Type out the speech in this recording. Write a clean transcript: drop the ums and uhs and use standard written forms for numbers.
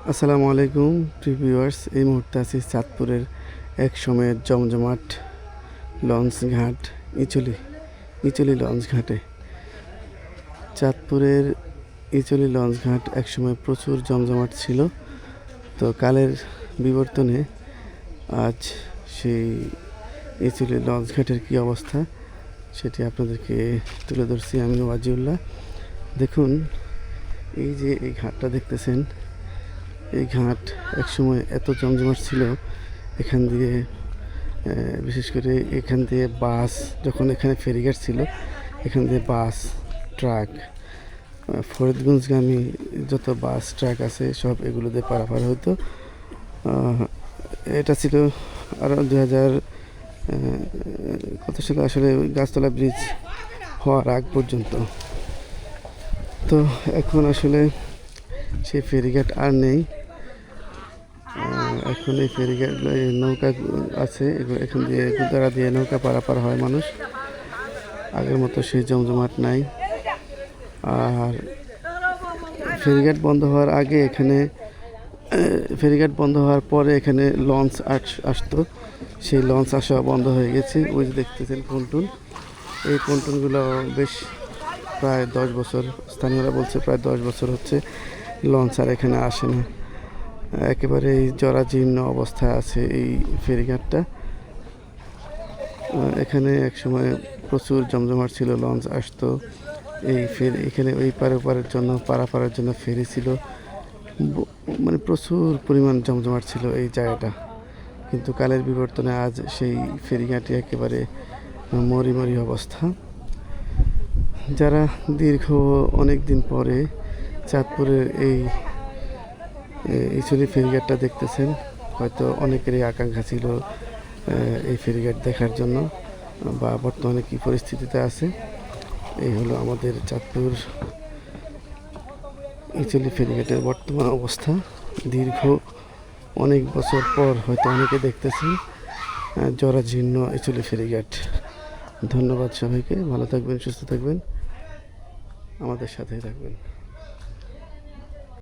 আসসালামু আলাইকুম ভিউয়ার্স। এই মুহূর্তে আছি চাঁদপুরের এক সময়ের জমজমাট লঞ্চ ঘাট ইচলি লঞ্চ ঘাটে। চাঁদপুরের ইচলি লঞ্চ ঘাট একসময় প্রচুর জমজমাট ছিল। তো কালের বিবর্তনে আজ সেই ইচলি লঞ্চ ঘাটের কী অবস্থা সেটি আপনাদেরকে তুলে ধরছি আমি ওয়াজিউল্লাহ। দেখুন, এই যে এই ঘাটটা দেখতেছেন, এই ঘাট একসময় এত জমজমাট ছিল। এখান দিয়ে বিশেষ করে এখান দিয়ে বাস, যখন এখানে ফেরিঘাট ছিল, এখান দিয়ে বাস, ট্রাক, ফরিদগঞ্জগামী যত বাস ট্রাক আছে সব এগুলো দিয়ে পারাপার হতো। এটা ছিল আরও 2000 কত সালে আসলে গাছতলা ব্রিজ হওয়ার আগ পর্যন্ত। তো এখন আসলে সেই ফেরিঘাট আর নেই। এখন এই ফেরিঘাট নৌকা আছে, এখান দিয়ে গুদারা দিয়ে নৌকা পারাপার হয় মানুষ। আগের মতো সেই জমজমাট নাই। আর ফেরিঘাট বন্ধ হওয়ার আগে এখানে, ফেরিঘাট বন্ধ হওয়ার পরে এখানে লঞ্চ আসতো। সেই লঞ্চ আসা বন্ধ হয়ে গেছে। ওই যে দেখতেছেন পন্টুন, এই পন্টুনগুলো বেশ প্রায় 10 বছর, স্থানীয়রা বলছে প্রায় 10 বছর হচ্ছে লঞ্চ আর এখানে আসে না। একেবারে জরাজীর্ণ অবস্থায় আছে এই ফেরিঘাটটা। এখানে একসময় প্রচুর জমজমাট ছিল, লঞ্চ আসতো। এখানে ওই পারের জন্য পারাপারের জন্য ফেরি ছিল, মানে প্রচুর পরিমাণ জমজমাট ছিল এই জায়গাটা। কিন্তু কালের বিবর্তনে আজ সেই ফেরিঘাটটি একেবারে মরি অবস্থা। যারা দীর্ঘ অনেক দিন পরে চাঁদপুরের এই ইচলি ফেরিঘাটটা দেখতেছেন, হয়তো অনেকেরই আকাঙ্ক্ষা ছিল এই ফেরিঘাট দেখার জন্য, বা বর্তমানে কী পরিস্থিতিতে আছে। এই হলো আমাদের চাঁদপুর ইচলি ফেরিঘাটের বর্তমান অবস্থা। দীর্ঘ অনেক বছর পর হয়তো অনেকে দেখতেছেন জরাজীর্ণ ইচলি ফেরিঘাট। ধন্যবাদ সবাইকে, ভালো থাকবেন, সুস্থ থাকবেন, আমাদের সাথেই থাকবেন।